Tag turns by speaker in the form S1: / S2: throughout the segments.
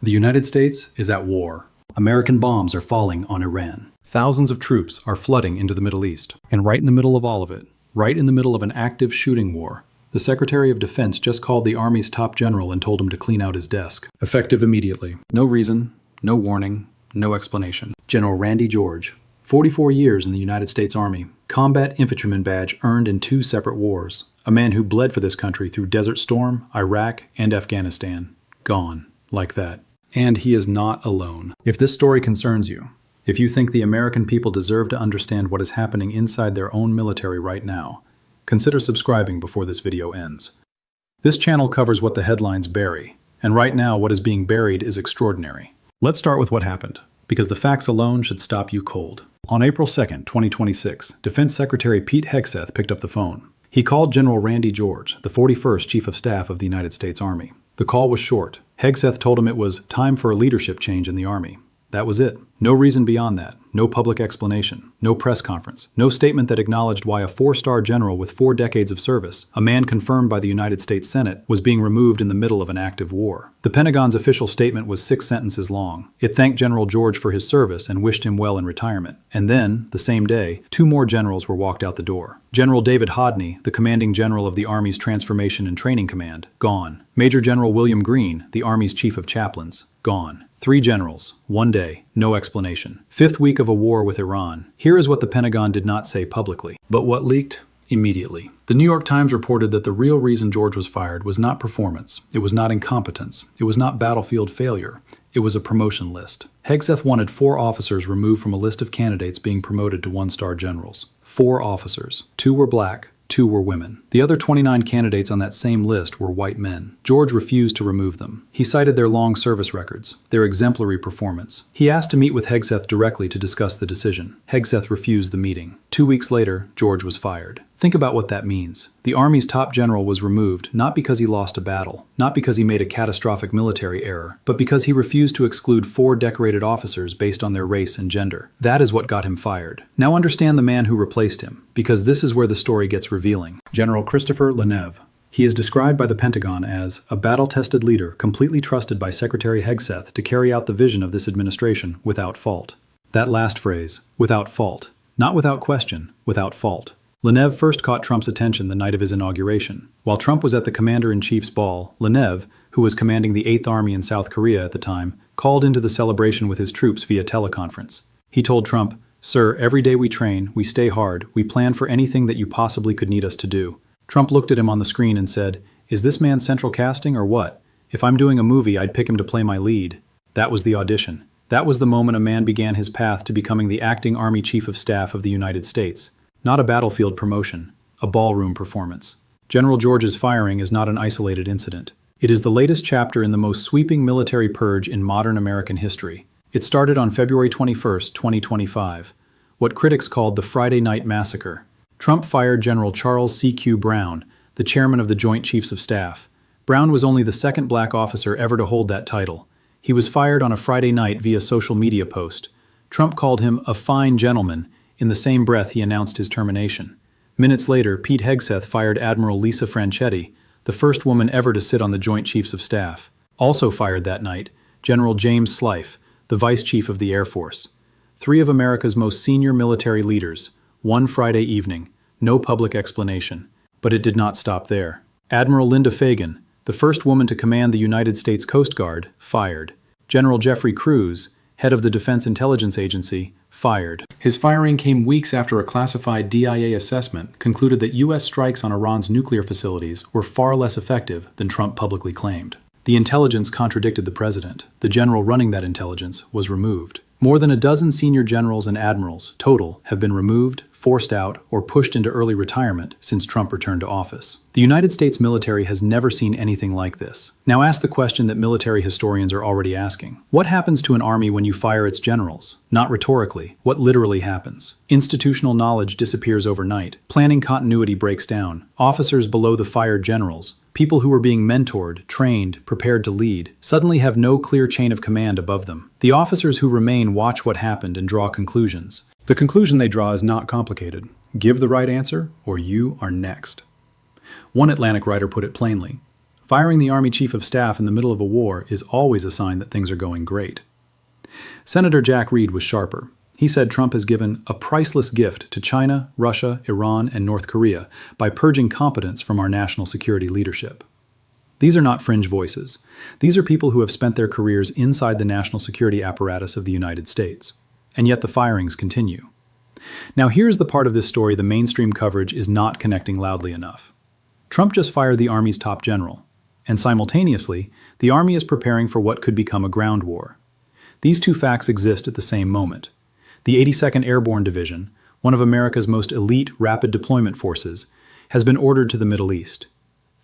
S1: The United States is at war. American bombs are falling on Iran. Thousands of troops are flooding into the Middle East. And right in the middle of all of it, right in the middle of an active shooting war, the Secretary of Defense just called the Army's top general and told him to clean out his desk. Effective immediately. No reason, no warning, no explanation. General Randy George, 44 years in the United States Army, combat infantryman badge earned in 2 separate wars. A man who bled for this country through Desert Storm, Iraq, and Afghanistan. Gone. Like that. And he is not alone. If this story concerns you, if you think the American people deserve to understand what is happening inside their own military right now, consider subscribing before this video ends. This channel covers what the headlines bury, and right now what is being buried is extraordinary. Let's start with what happened, because the facts alone should stop you cold. On April 2nd, 2026, Defense Secretary Pete Hegseth picked up the phone. He called General Randy George, the 41st Chief of Staff of the United States Army. The call was short. Hegseth told him it was time for a leadership change in the Army. That was it. No reason beyond that. No public explanation. No press conference. No statement that acknowledged why a 4-star general with 4 decades of service, a man confirmed by the United States Senate, was being removed in the middle of an active war. The Pentagon's official statement was 6 sentences long. It thanked General George for his service and wished him well in retirement. And then, the same day, 2 more generals were walked out the door. General David Hodney, the commanding general of the Army's Transformation and Training Command, gone. Major General William Green, the Army's Chief of Chaplains, gone. 3 generals, 1 day, no explanation. 5th week of a war with Iran. Here is what the Pentagon did not say publicly, but what leaked immediately. The New York Times reported that the real reason George was fired was not performance, it was not incompetence, it was not battlefield failure, it was a promotion list. Hegseth wanted 4 officers removed from a list of candidates being promoted to 1-star generals. 4 officers. 2 were black. 2 were women. The other 29 candidates on that same list were white men. George refused to remove them. He cited their long service records, their exemplary performance. He asked to meet with Hegseth directly to discuss the decision. Hegseth refused the meeting. 2 weeks later, George was fired. Think about what that means. The Army's top general was removed not because he lost a battle, not because he made a catastrophic military error, but because he refused to exclude 4 decorated officers based on their race and gender. That is what got him fired. Now understand the man who replaced him, because this is where the story gets revealing. General Christopher Leneve. He is described by the Pentagon as a battle-tested leader completely trusted by Secretary Hegseth to carry out the vision of this administration without fault. That last phrase, without fault, not without question, without fault. Leneve first caught Trump's attention the night of his inauguration. While Trump was at the Commander-in-Chief's ball, Leneve, who was commanding the 8th Army in South Korea at the time, called into the celebration with his troops via teleconference. He told Trump, "Sir, every day we train, we stay hard, we plan for anything that you possibly could need us to do." Trump looked at him on the screen and said, "Is this man central casting or what? If I'm doing a movie, I'd pick him to play my lead." That was the audition. That was the moment a man began his path to becoming the acting Army Chief of Staff of the United States. Not a battlefield promotion, a ballroom performance. General George's firing is not an isolated incident. It is the latest chapter in the most sweeping military purge in modern American history. It started on February 21st, 2025, what critics called the Friday Night Massacre. Trump fired General Charles C.Q. Brown, the chairman of the Joint Chiefs of Staff. Brown was only the 2nd black officer ever to hold that title. He was fired on a Friday night via social media post. Trump called him a fine gentleman. In the same breath, he announced his termination. Minutes later, Pete Hegseth fired Admiral Lisa Franchetti, the first woman ever to sit on the Joint Chiefs of Staff. Also fired that night, General James Slife, the Vice Chief of the Air Force. 3 of America's most senior military leaders, one Friday evening, no public explanation. But it did not stop there. Admiral Linda Fagan, the first woman to command the United States Coast Guard, fired. General Jeffrey Cruz, head of the Defense Intelligence Agency, fired. His firing came weeks after a classified DIA assessment concluded that U.S. strikes on Iran's nuclear facilities were far less effective than Trump publicly claimed. The intelligence contradicted the president. The general running that intelligence was removed. More than a dozen senior generals and admirals, total, have been removed, forced out, or pushed into early retirement since Trump returned to office. The United States military has never seen anything like this. Now ask the question that military historians are already asking. What happens to an army when you fire its generals? Not rhetorically. What literally happens? Institutional knowledge disappears overnight. Planning continuity breaks down. Officers below the fired generals, people who were being mentored, trained, prepared to lead, suddenly have no clear chain of command above them. The officers who remain watch what happened and draw conclusions. The conclusion they draw is not complicated. Give the right answer, or you are next. One Atlantic writer put it plainly. Firing the Army Chief of Staff in the middle of a war is always a sign that things are going great. Senator Jack Reed was sharper. He said Trump has given a priceless gift to China, Russia, Iran, and North Korea by purging competence from our national security leadership. These are not fringe voices. These are people who have spent their careers inside the national security apparatus of the United States. And yet the firings continue. Now here's the part of this story the mainstream coverage is not connecting loudly enough. Trump just fired the Army's top general, and simultaneously, the Army is preparing for what could become a ground war. These two facts exist at the same moment. The 82nd Airborne Division, one of America's most elite rapid deployment forces, has been ordered to the Middle East.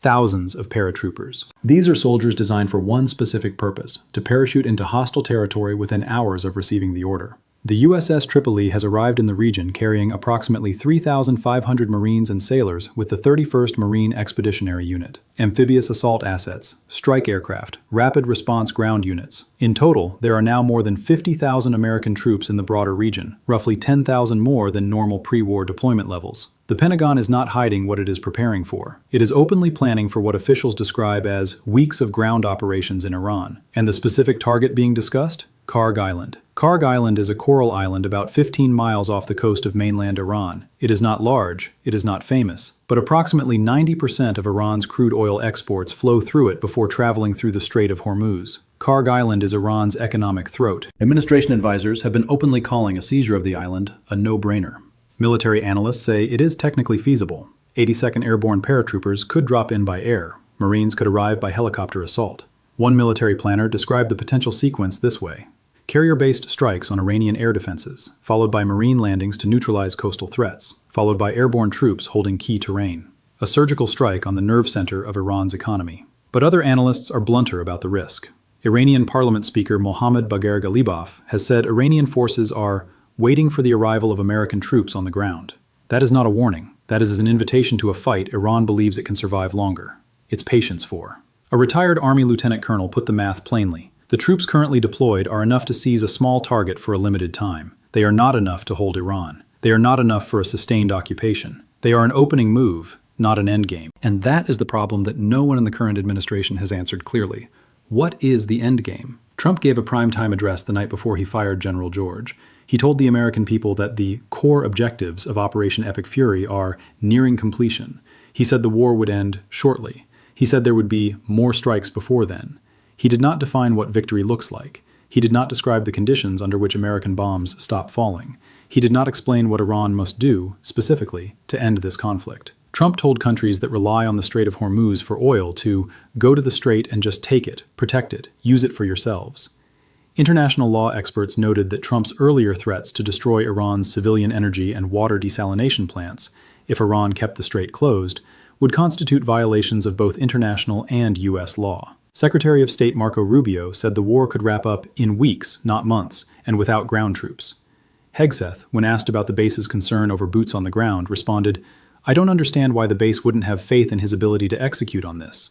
S1: Thousands of paratroopers. These are soldiers designed for one specific purpose, to parachute into hostile territory within hours of receiving the order. The USS Tripoli has arrived in the region carrying approximately 3,500 Marines and sailors with the 31st Marine Expeditionary Unit, amphibious assault assets, strike aircraft, rapid response ground units. In total, there are now more than 50,000 American troops in the broader region, roughly 10,000 more than normal pre-war deployment levels. The Pentagon is not hiding what it is preparing for. It is openly planning for what officials describe as weeks of ground operations in Iran. And the specific target being discussed? Karg Island. Karg Island is a coral island about 15 miles off the coast of mainland Iran. It is not large, it is not famous, but approximately 90% of Iran's crude oil exports flow through it before traveling through the Strait of Hormuz. Karg Island is Iran's economic throat. Administration advisors have been openly calling a seizure of the island a no-brainer. Military analysts say it is technically feasible. 82nd Airborne paratroopers could drop in by air. Marines could arrive by helicopter assault. One military planner described the potential sequence this way: carrier-based strikes on Iranian air defenses, followed by Marine landings to neutralize coastal threats, followed by airborne troops holding key terrain. A surgical strike on the nerve center of Iran's economy. But other analysts are blunter about the risk. Iranian Parliament Speaker Mohammad Bagher Ghalibaf has said Iranian forces are waiting for the arrival of American troops on the ground. That is not a warning. That is an invitation to a fight Iran believes it can survive longer. It's patience for. A retired Army lieutenant colonel put the math plainly. The troops currently deployed are enough to seize a small target for a limited time. They are not enough to hold Iran. They are not enough for a sustained occupation. They are an opening move, not an endgame. And that is the problem that no one in the current administration has answered clearly. What is the endgame? Trump gave a primetime address the night before he fired General George. He told the American people that the core objectives of Operation Epic Fury are nearing completion. He said the war would end shortly. He said there would be more strikes before then. He did not define what victory looks like. He did not describe the conditions under which American bombs stop falling. He did not explain what Iran must do, specifically, to end this conflict. Trump told countries that rely on the Strait of Hormuz for oil to go to the strait and just take it, protect it, use it for yourselves. International law experts noted that Trump's earlier threats to destroy Iran's civilian energy and water desalination plants, if Iran kept the strait closed, would constitute violations of both international and U.S. law. Secretary of State Marco Rubio said the war could wrap up in weeks, not months, and without ground troops. Hegseth, when asked about the base's concern over boots on the ground, responded, "I don't understand why the base wouldn't have faith in his ability to execute on this."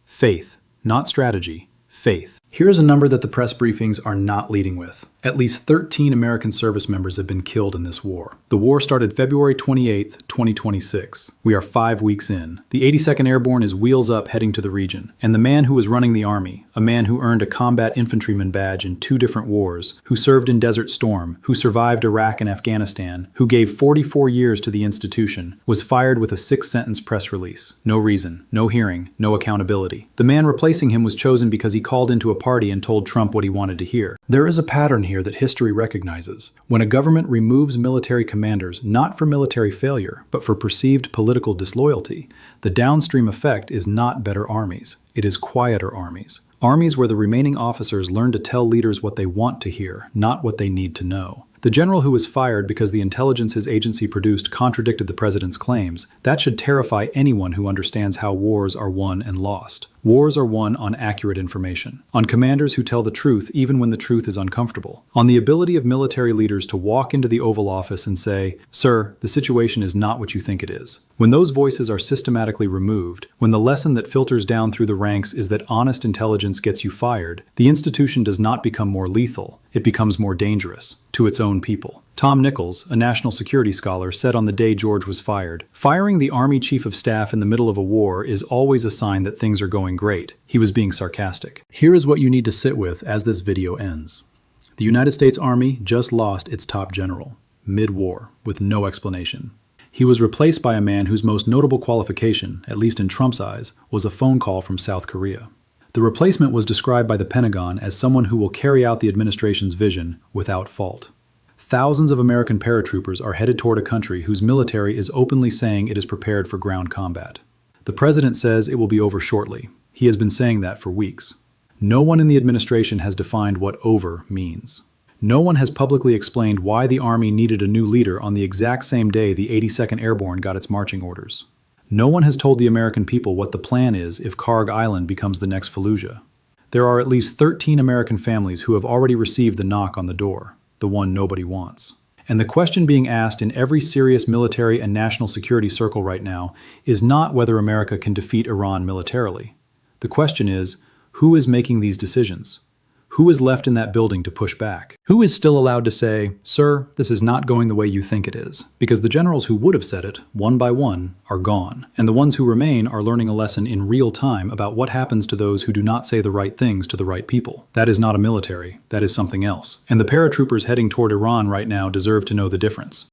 S1: Faith, not strategy, faith. Here's a number that the press briefings are not leading with. At least 13 American service members have been killed in this war. The war started February 28, 2026. We are 5 weeks in. The 82nd Airborne is wheels up heading to the region. And the man who was running the Army, a man who earned a combat infantryman badge in 2 different wars, who served in Desert Storm, who survived Iraq and Afghanistan, who gave 44 years to the institution, was fired with a 6-sentence press release. No reason, no hearing, no accountability. The man replacing him was chosen because he called into a party and told Trump what he wanted to hear. There is a pattern here that history recognizes. When a government removes military commanders not for military failure, but for perceived political disloyalty, the downstream effect is not better armies. It is quieter armies. Armies where the remaining officers learn to tell leaders what they want to hear, not what they need to know. The general who was fired because the intelligence his agency produced contradicted the president's claims, that should terrify anyone who understands how wars are won and lost. Wars are won on accurate information, on commanders who tell the truth even when the truth is uncomfortable, on the ability of military leaders to walk into the Oval Office and say, "Sir, the situation is not what you think it is." When those voices are systematically removed, when the lesson that filters down through the ranks is that honest intelligence gets you fired, the institution does not become more lethal, it becomes more dangerous to its own people. Tom Nichols, a national security scholar, said on the day George was fired, "Firing the Army Chief of Staff in the middle of a war is always a sign that things are going great." He was being sarcastic. Here is what you need to sit with as this video ends. The United States Army just lost its top general, mid-war, with no explanation. He was replaced by a man whose most notable qualification, at least in Trump's eyes, was a phone call from South Korea. The replacement was described by the Pentagon as someone who will carry out the administration's vision without fault. Thousands of American paratroopers are headed toward a country whose military is openly saying it is prepared for ground combat. The president says it will be over shortly. He has been saying that for weeks. No one in the administration has defined what over means. No one has publicly explained why the Army needed a new leader on the exact same day the 82nd Airborne got its marching orders. No one has told the American people what the plan is if Karg Island becomes the next Fallujah. There are at least 13 American families who have already received the knock on the door, the one nobody wants. And the question being asked in every serious military and national security circle right now is not whether America can defeat Iran militarily. The question is, who is making these decisions? Who is left in that building to push back? Who is still allowed to say, "Sir, this is not going the way you think it is"? Because the generals who would have said it, one by one, are gone. And the ones who remain are learning a lesson in real time about what happens to those who do not say the right things to the right people. That is not a military. That is something else. And the paratroopers heading toward Iran right now deserve to know the difference.